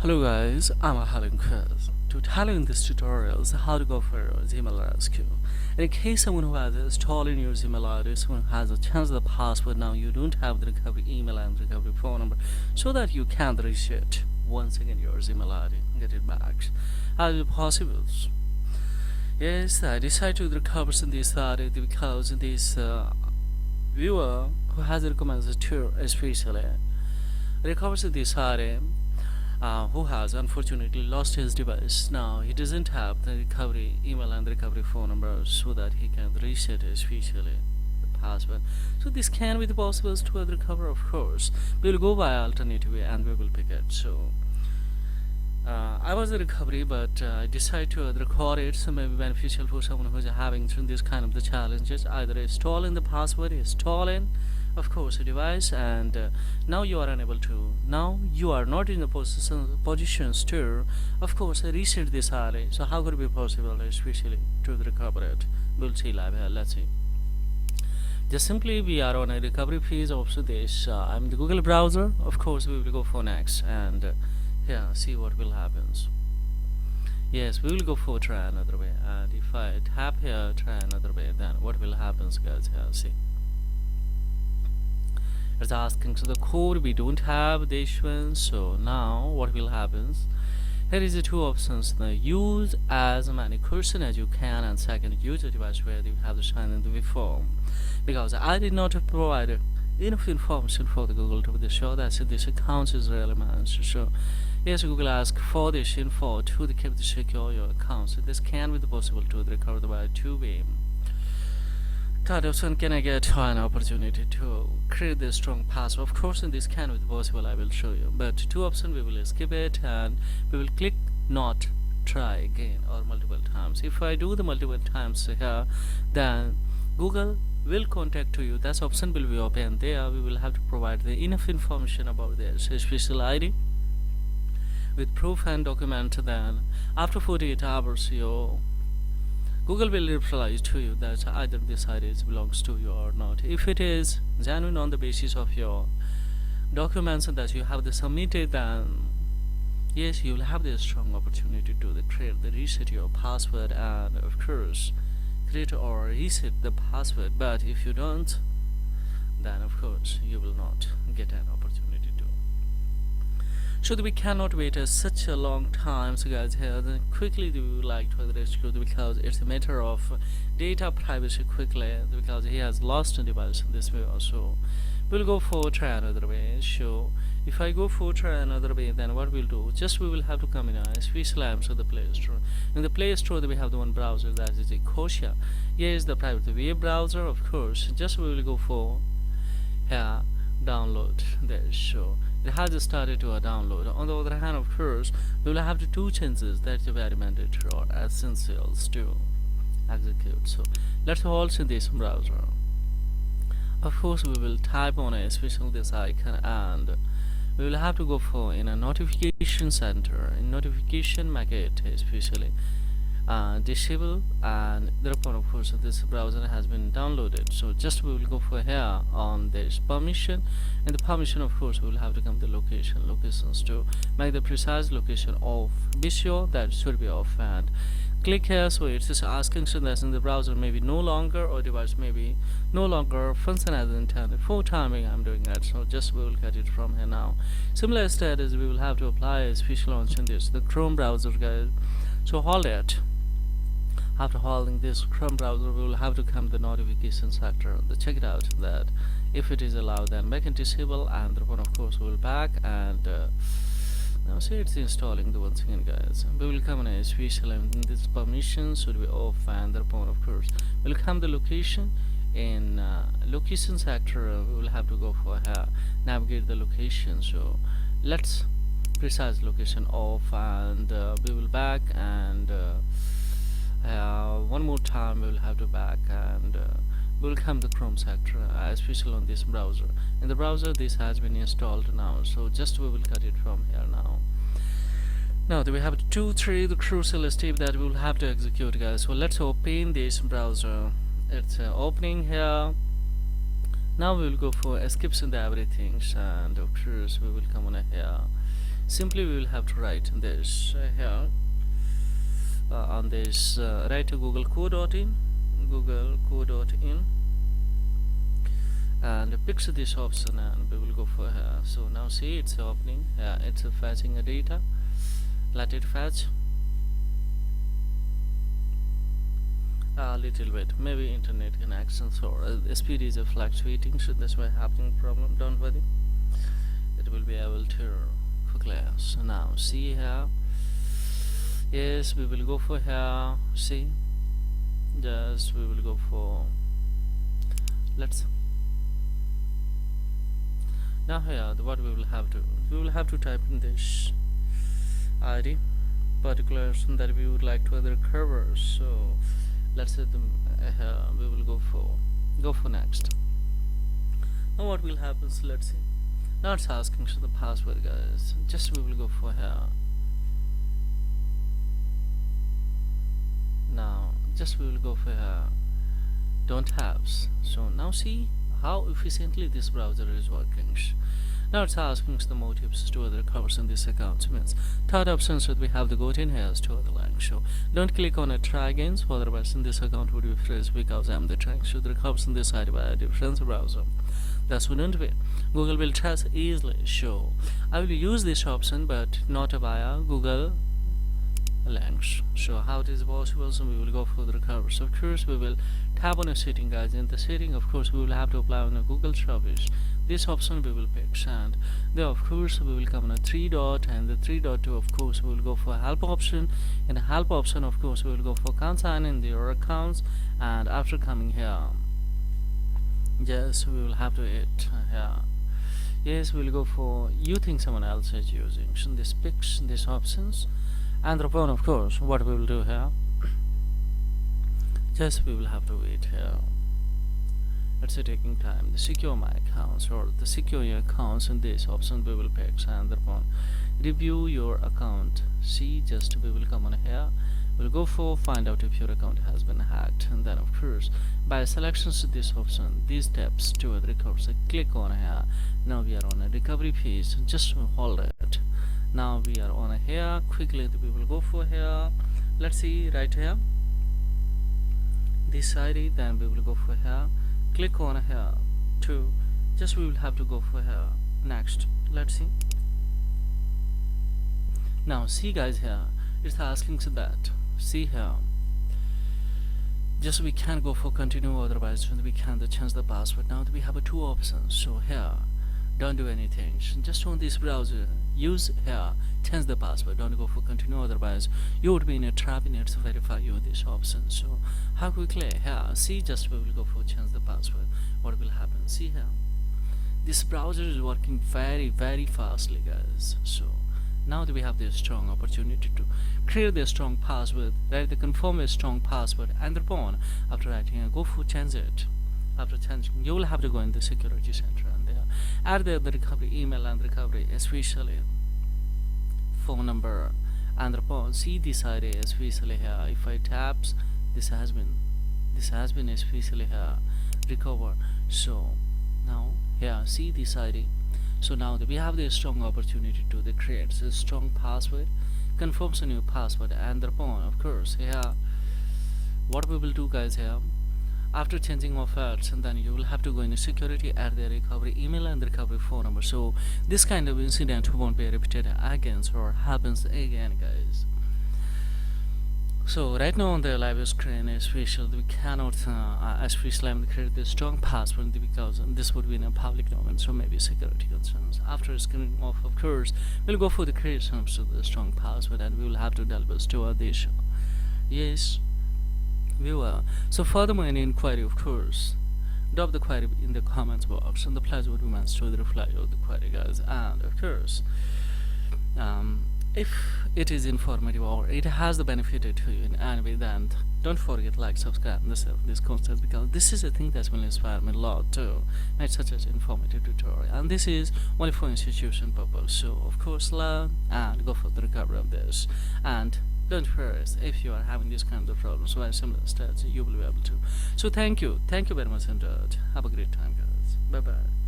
Hello guys, I'm Alan Quiz. To tell you in this tutorial is how to go for your Gmail rescue. In case someone who has installed in your Gmail ID, someone has a chance the password, now you don't have the recovery email and recovery phone number so that you can reset once again your Gmail ID and get it back. How is it possible? Yes, I decided to recover in this ID because this viewer who has recommended to especially recovers this ID who has unfortunately lost his device. Now he doesn't have the recovery email and the recovery phone number so that he can reset especially the password. So this can be the possibles to recover, of course. We will go by alternative way and we will pick it. So I was a recovery, but I decided to record it, so maybe beneficial for someone who's having this kind of the challenges, either installing the password, installing of course a device, and now you are unable to, now you are not in the positions to of course reset this array. So how could it be possible especially to recover it? We'll see live here. Let's see. Just simply we are on a recovery phase of this. I'm the Google browser. Of course we will go for next and yeah, see what will happens. Yes, we will go for try another way, and if I tap here try another way, then what will happen, guys? Here, see, it's asking to the code. We don't have this one, so now what will happen? Here is the two options: the use as many person as you can, and second, use a device where you have to sign in the form. Because I did not provide enough information for the Google to be sure that this account is relevant. So yes, Google asks for this info to keep the secure your account. So this can be possible to recover by two-way. Third option, can I get an opportunity to create the strong password? Of course, in this can be possible, I will show you. But two options, we will skip it and we will click not try again or multiple times. If I do the multiple times here, then Google will contact to you. That option will be open there. We will have to provide the enough information about this special ID with proof and document. Then after 48 hours your Google will reply to you that either this ID belongs to you or not. If it is genuine on the basis of your documents that you have submitted, then yes, you will have this strong opportunity to create the reset your password and of course create or reset the password. But if you don't, then of course you will not get an opportunity to. So we cannot wait such a long time. So guys, here then quickly we would like to rescue because it's a matter of data privacy quickly, because he has lost a device in this way also. We'll go for try another way. So if I go for try another way, then what we'll do, just we will have to come in to the Play Store. In the Play Store we have the one browser, that is a Kosia. Here is the private web browser, of course. Just we will go for here download there. So it has started to download. On the other hand, of course, we will have to two chances that are very mandatory or essentials to execute. So let's hold in this browser. Of course, we will type on a special this icon and we will have to go for in a notification center. In notification, make it especially disable, and thereupon of course this browser has been downloaded. So just we will go for here on this permission. In the permission, of course, we will have to come to locations to make the precise location off. Be sure that should be off and click here. So it is asking that in the browser maybe no longer or device maybe no longer function as intended. For timing I'm doing that, so just we will get it from here now. Similar status we will have to apply a special launch in this the Chrome browser, guys. So hold it. After holding this Chrome browser, we will have to come to the notification sector. Check it out that if it is allowed, then make it disable, and thereupon of course we will back and now see it's installing the once again, guys. We will come in a special and this permission should be off, and thereupon of course we'll come the location. In location sector we will have to go for here navigate the location. So let's precise location off, and we will back and one more time we will have to back and we will come to Chrome sector, especially on this browser. In the browser this has been installed now, so just we will cut it from here now. Now we have the crucial step that we will have to execute, guys. So let's open this browser. It's opening here. Now we will go for skips and everything, and of course we will come on here simply we will have to write this here on this write to google.co.in and pick this option and we will go for here. So now see it's opening, it's fetching a data. Let it fetch a little bit, maybe internet connections or the speed is fluctuating, so that's why happening problem. Don't worry, it will be able to quickly. So now see here, yes, we will go for here. See, just we will go for, let's now here what we will have to type in this ID particulars that we would like to other cover. So let's say we will go for next. Now what will happen, so let's see, now it's asking for the password, guys. Just we will go for here. Now just we will go for here, don't haves. So now see how efficiently this browser is working. Now it's asking the motives to other covers in this account. Means third option should we have the gotten here to other line. So don't click on it, try again, so otherwise in this account would be freeze because I'm the trying to the covers in this side by a different browser. That wouldn't be. Google will test easily. So I will use this option but not via Google links. So how it is possible, so we will go for the recovery. So of course we will tap on a setting, guys. In the setting, of course, we will have to apply on a Google service. This option we will pick, and then of course we will come on a 3 dot, and the 3 dot 2, of course we will go for help option. In the help option, of course, we will go for account sign in your accounts, and after coming here, yes, we will have to hit here. Yes, we will go for you think someone else is using. So this picks these options, and upon, of course, what we will do here, just we will have to wait here. It's taking time. The secure my accounts or the secure your accounts, in this option we will pick, and upon review your account. See, just we will come on here. We'll go for find out if your account has been hacked, and then of course by selections to this option, these steps to the recovery. So click on here. Now we are on a recovery page. Just hold it. Now we are on here. Quickly we will go for here. Let's see right here. This ID, then we will go for here. Click on here to just we will have to go for here. Next, let's see. Now see, guys, here it's asking so that see here. Just we can go for continue, otherwise we can change the password. Now we have two options. So here, don't do anything. Just on this browser, use here, change the password. Don't go for continue, otherwise you would be in a trap in it to verify you this option. So how quickly here, see, just we will go for change the password. What will happen? See here, this browser is working very fastly, guys. So now that we have this strong opportunity to create the strong password, write the confirm a strong password, and upon after writing go for change it. After changing, you will have to go in the security center, and there add the recovery email and recovery, especially phone number, and upon see this ID especially here. If I taps, this has been especially here recover. So now here see this ID. So now that we have the strong opportunity to create a strong password, confirms a new password, and upon of course here what we will do, guys, here after changing of ads, and then you will have to go in the security, add the recovery email and the recovery phone number. So this kind of incident won't be repeated again or happens again, guys. So right now on the live screen, especially we cannot especially create the strong password because this would be in a public domain, so maybe security concerns. After screening off, of course, we'll go for the creation of the strong password, and we will have to deliver to the issue. Yes, viewer. So furthermore, any inquiry, of course, drop the query in the comments box, and the pleasure would be mine to the reply of the query, guys. And of course, if it is informative or it has the benefit to you in any way, then don't forget like, subscribe, and this content, because this is a thing that will inspire me a lot to make such an informative tutorial, and this is only for institution purpose. So of course learn and go for the recovery of this, and don't worry if you are having these kinds of problems or similar stats, you will be able to. So thank you very much, and have a great time, guys. Bye bye.